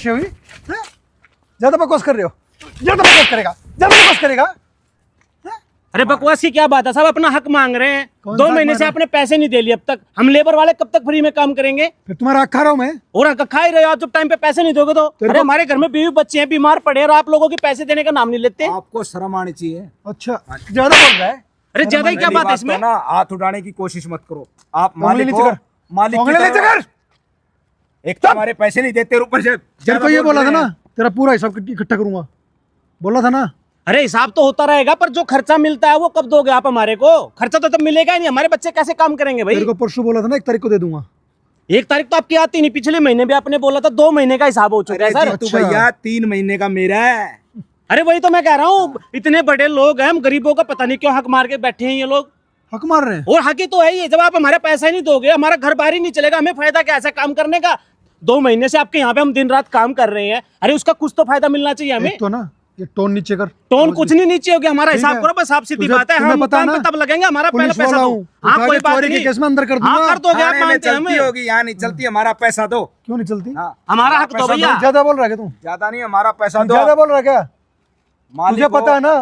हुई हैं? ज्यादा बकवास कर रहे हो, ज्यादा बकवास करेगा, ज्यादा बकवास करेगा। अरे बकवास की क्या बात है साहब, अपना हक मांग रहे हैं। कौन 2 सा महीने हक से मांग आपने पैसे नहीं दे लिए अब तक। हम लेबर वाले कब तक फ्री में काम करेंगे? फिर तुम्हारा हक खा रहा हूं मैं। और हक खा ही रहे हो आप, जब टाइम पे पैसे नहीं दोगे तो। तेरे अरे को- हमारे घर में बीवी बच्चे हैं, बीमार पड़े हैं और आप लोगों के पैसे देने का नाम नहीं लेते। आपको शर्म आनी चाहिए। अच्छा ज्यादा बोल रहा है। अरे ज्यादा ही क्या मेरी बात है बात इसमें? तो ना हाथ उठाने की कोशिश मत करो। आप उंगली मालिक नीचे हो, कर, मालिक की उंगली नीचे तरह। कर। एक तो हमारे पैसे नहीं देते और ऊपर से तेरे को ये बोला था ना, तेरा पूरा हिसाब इकट्ठा करूंगा, बोला था ना। अरे हिसाब तो होता रहेगा, पर जो खर्चा मिलता है वो कब दोगे आप हमारे को? खर्चा तो तब मिलेगा ही नहीं, हमारे बच्चे कैसे काम करेंगे भाई? तेरे को परसों बोला था ना 1 तारीख को दे दूंगा। 1 तारीख तो आपकी आती नहीं, पिछले महीने भी आपने बोला था 2 महीने का हिसाब हो चुका है अरे सर। जी, तू अच्छा। भैया 3 महीने का मेरा है। अरे वही तो मैं कह रहा हूँ, इतने बड़े लोग हैं, हम गरीबों का पता नहीं क्यों हक मार के बैठे हैं ये लोग। हक मार रहे हैं। और हक ही तो है ये, जब आप हमारा पैसा ही नहीं दोगे, हमारा घर बार ही नहीं चलेगा, हमें फायदा क्या ऐसा काम करने का? 2 महीने से आपके यहाँ पे हम दिन रात काम कर रहे हैं, अरे उसका कुछ तो फायदा मिलना चाहिए हमें। एक तो ना ये टोन नीचे कर। टोन कुछ नहीं नीचे हो गया, हमारा ठीक हिसाब है। करो बस, आप सीधी तुझे- बात है। तुम्हें हम पता काम ना, पे तब लगेंगे, हमारा पहले पुलिस पैसा वाला दो। हूँ, हाँ उठा कोई के बात चोरी के नहीं, केस में अंदर कर हाँ दूंगा। कर दोगे आप, थाने में मानते हैं चलती हमें। होगी, यहाँ नहीं चलती। हमारा पैसा दो। क्यों नहीं चलती? हाँ, हमारा हक तो पैसा भैया। ज्यादा बोल रहा है क्या तू? ज्यादा नहीं, हमारा पैसा दो। ज्यादा बोल रहा है क्या? मालिक तुझे हो। पता है ना,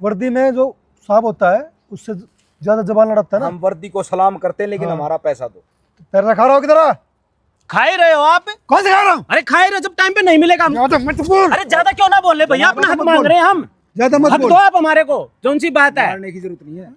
वर्दी में जो साहब होता है उससे ज्यादा जबान लड़ता है ना। हम वर्दी को सलाम करते हैं, लेकिन हाँ। हमारा पैसा दो। तेरा खा रहा हो किधर? खा ही रहे हो आप। कौन से खा रहा हूँ? अरे खा ही रहे हो, जब टाइम पे नहीं मिलेगा हम। ज्यादा मत बोल, अरे ज्यादा क्यों ना बोले भैया, अपना हक मांग रहे हैं हम। ज्यादा मत हक बोल। दो आप हमारे को, जोन सी बात है। मारने की जरूरत नहीं है।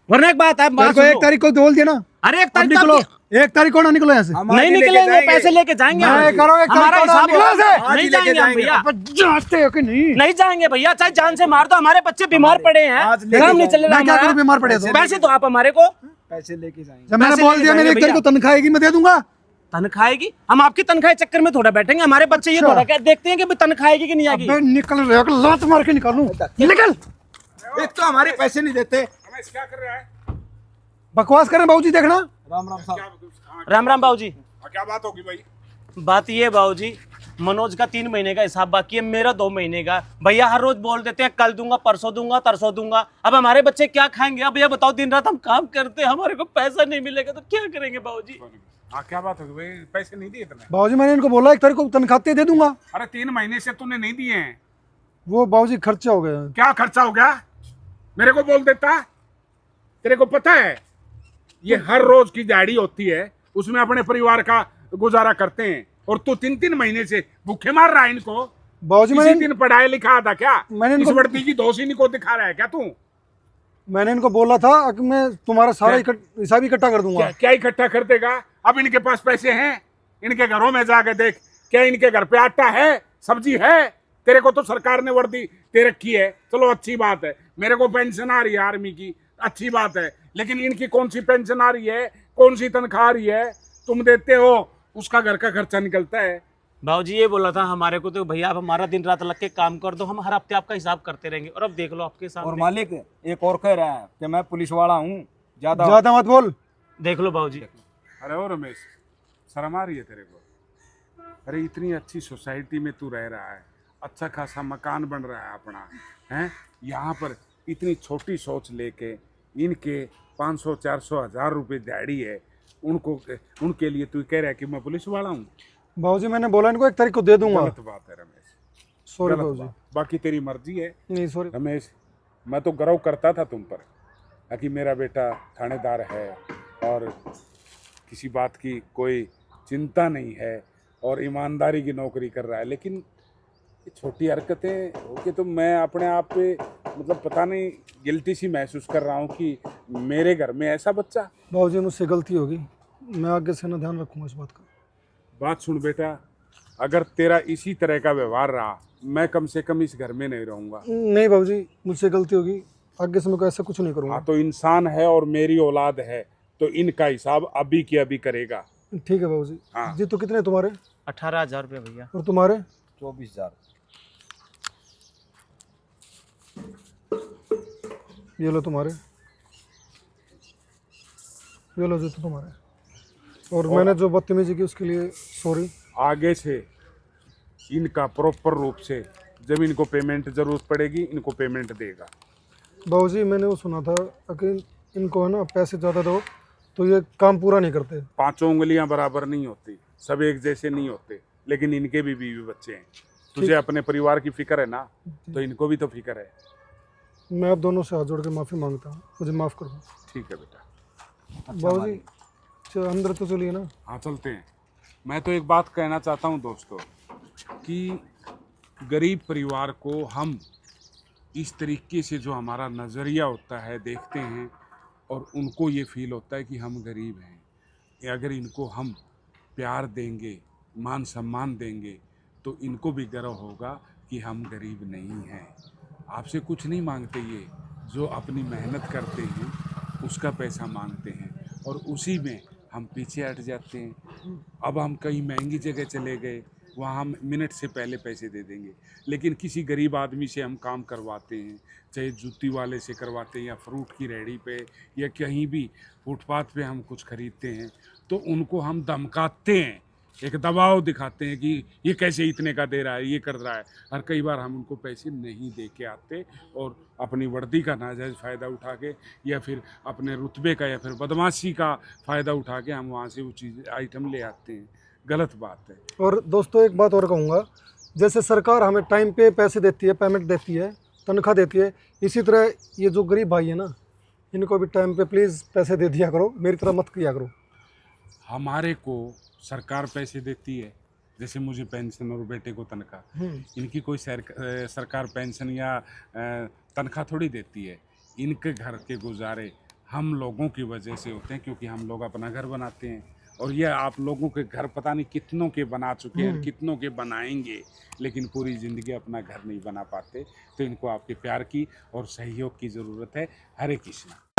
वरना एक बात है, तेरे बात को सुन 1 लो। तारीख को बोल दिया ना। अरे 1 अब तारीख निकलो, तक 1 तारीख को ना निकलो यहाँ से। हम आज नहीं ही लेके निकलेंगे, जाएंगे। पैसे लेके जाएंगे हम। मैं कह रहा हूँ 1 तारीख हमारा को ना हिसाब निकलो यहाँ से। आज नहीं ही लेके जाएंगे हम जाएंगे। भैया, अब जानते हो कि नहीं? नहीं जाएंगे भैया, चाहे जान से मार दो, हमारे बच्चे बीमार पड़े हैं, आज लेके काम नहीं चल रहा मैं क्या करूँ, हमारा। बीमार पड़े तो? पैसे दो आप हमारे को। पैसे लेके जाएंगे। जब मैंने पैसे बोल लेके दिया मेरे 1 जाएंगे तारीख को तनख्वाह आएगी मैं दे दूंगा। तनख्वाह आएगी? हम आपकी तनख्वाह के चक्कर में थोड़ा बैठेंगे, हमारे बच्चे ये अच्छा। थोड़ा क्या देखते हैं कि भाई तनख्वाह आएगी कि नहीं आएगी। अबे निकल रहे हो, लात मार के निकालूं। निकल। एक तो हमारे पैसे नहीं देते। रमेश क्या कर रहा है? बकवास करें बाबूजी, देखना। राम राम साहब। राम राम बाबूजी। क्या बात होगी भाई? बात ये बाबूजी, मनोज का 3 महीने का हिसाब बाकी है, मेरा 2 महीने का। भैया हर रोज बोल देते हैं कल दूंगा, परसों दूंगा, तरसों दूंगा। अब हमारे बच्चे क्या खाएंगे? अब भैया बताओ, दिन रात हम काम करते हैं, हमारे को पैसा नहीं मिलेगा तो क्या करेंगे बाबूजी? हाँ क्या बात होगी भाई? पैसे नहीं दिए इतने? बाबूजी मैंने इनको बोला 1 तारीख को तनख्वाह दे दूंगा। अरे 3 महीने से तूने नहीं दिए हैं। वो बाबूजी खर्चा हो गया। क्या खर्चा हो गया? मेरे को बोल देता। तेरे को पता है ये हर रोज की दिहाड़ी होती है, उसमें अपने परिवार का गुजारा करते हैं, और तू 3-3 महीने से भूखे मार रहा है इनको। बाबूजी किसी मैंने दिन पढ़ाया लिखा था क्या? मैंने इस इनको- वर्दी की दोष इनको दिखा रहा है क्या तू? मैंने इनको बोला था कि मैं तुम्हारा सारा हिसाब इकट्ठा कर दूंगा। क्या इकट्ठा कर देगा? अब इनके पास पैसे हैं? इनके घरों में जाके देख, क्या इनके घर पे आटा है, सब्जी है? तेरे को तो सरकार ने वर्दी दे रखी है, चलो अच्छी बात है। मेरे को पेंशन आ रही है आर्मी की, अच्छी बात है। लेकिन इनकी कौन सी पेंशन आ रही है, कौन सी तनख्वाह आ रही है? तुम देते हो, उसका घर का खर्चा निकलता है। बाबूजी ये बोला था हमारे को तो भैया आप हमारा दिन रात लग के काम कर दो, हम हर हफ्ते आपका हिसाब करते रहेंगे। और अब देख लो आपके और सामने, मालिक एक और कह रहा है कि मैं पुलिस वाला हूँ, ज्यादा ज्यादा मत बोल। देख लो बाबूजी। अरे ओ रमेश, शर्म आ रही है तेरे को? अरे इतनी अच्छी सोसाइटी में तू रह रहा है, अच्छा खासा मकान बन रहा है अपना, हैं? यहाँ पर इतनी छोटी सोच लेके इनके 500, 400, 1000 रुपये दिहाड़ी है, उनके लिए तू कह रहा है कि मैं पुलिस वाला हूँ? बाबूजी मैंने बोला इनको 1 तारीख को दे दूंगा। गलत बात है रमेश, सॉरी गलत बाबूजी। बात। बाकी तेरी मर्जी है नहीं सॉरी। रमेश। मैं तो गर्व करता था तुम पर कि मेरा बेटा थानेदार है और किसी बात की कोई चिंता नहीं है और ईमानदारी की नौकरी कर रहा है। लेकिन ये छोटी हरकतें होके तो मैं अपने आप पे मतलब पता नहीं गिल्टी सी महसूस कर रहा हूँ कि मेरे घर में ऐसा बच्चा। बाबूजी मुझसे गलती होगी, मैं आगे से ना ध्यान रखूंगा इस बात का। बात सुन बेटा, अगर तेरा इसी तरह का व्यवहार रहा, मैं कम से कम इस घर में नहीं रहूँगा। नहीं बाबूजी मुझसे गलती होगी, आगे से मैं ऐसा कुछ नहीं करूंगा। हाँ तो इंसान है और मेरी औलाद है, तो इनका हिसाब अभी की अभी करेगा। ठीक है बाबूजी। हाँ। जी तो कितने तुम्हारे 18,000 रुपये भैया। और तुम्हारे? 24,000। ये लो तुम्हारे, ये लो जी तो तुम्हारे। और मैंने जो बदतमीजी की उसके लिए सॉरी। आगे से इनका प्रॉपर रूप से जब इनको पेमेंट जरूरत पड़ेगी, इनको पेमेंट देगा। बाबूजी मैंने वो सुना था कि इनको है ना पैसे ज़्यादा दो तो ये काम पूरा नहीं करते। 5 उंगलियां बराबर नहीं होती, सब एक जैसे नहीं होते। लेकिन इनके भी बीवी बच्चे हैं। तुझे अपने परिवार की फिक्र है ना, तो इनको भी तो फिक्र है। मैं आप दोनों से हाथ जोड़ के माफ़ी मांगता हूँ, मुझे माफ़ कर दो। ठीक है बेटा। बाबूजी अंदर तो चलिए ना। हाँ चलते हैं। मैं तो एक बात कहना चाहता हूँ दोस्तों कि गरीब परिवार को हम इस तरीके से, जो हमारा नज़रिया होता है, देखते हैं और उनको ये फील होता है कि हम गरीब हैं। अगर इनको हम प्यार देंगे, मान सम्मान देंगे, तो इनको भी गर्व होगा कि हम गरीब नहीं हैं। आपसे कुछ नहीं मांगते ये, जो अपनी मेहनत करते हैं उसका पैसा मांगते हैं और उसी में हम पीछे हट जाते हैं। अब हम कहीं महंगी जगह चले गए, वहाँ हम मिनट से पहले पैसे दे देंगे, लेकिन किसी गरीब आदमी से हम काम करवाते हैं, चाहे जूती वाले से करवाते हैं या फ्रूट की रेहड़ी पे या कहीं भी फुटपाथ पे हम कुछ खरीदते हैं, तो उनको हम धमकाते हैं, एक दबाव दिखाते हैं कि ये कैसे इतने का दे रहा है, ये कर रहा है। और कई बार हम उनको पैसे नहीं दे के आते और अपनी वर्दी का नाजायज़ फ़ायदा उठा के या फिर अपने रुतबे का या फिर बदमाशी का फ़ायदा उठा के हम वहाँ से वो चीज़ आइटम ले आते हैं। गलत बात है। और दोस्तों एक बात और कहूँगा, जैसे सरकार हमें टाइम पे पैसे देती है, पेमेंट देती है, तनख्वाह देती है, इसी तरह ये जो गरीब भाई है ना, इनको भी टाइम पे प्लीज़ पैसे दे दिया करो, मेरी तरह मत किया करो। हमारे को सरकार पैसे देती है, जैसे मुझे पेंशन और बेटे को तनख्वाह। इनकी कोई सरकार पेंशन या तनख्वाह थोड़ी देती है। इनके घर के गुजारे हम लोगों की वजह से होते हैं, क्योंकि हम लोग अपना घर बनाते हैं और ये आप लोगों के घर पता नहीं कितनों के बना चुके हैं, कितनों के बनाएंगे, लेकिन पूरी ज़िंदगी अपना घर नहीं बना पाते। तो इनको आपके प्यार की और सहयोग की ज़रूरत है। हरे कृष्णा।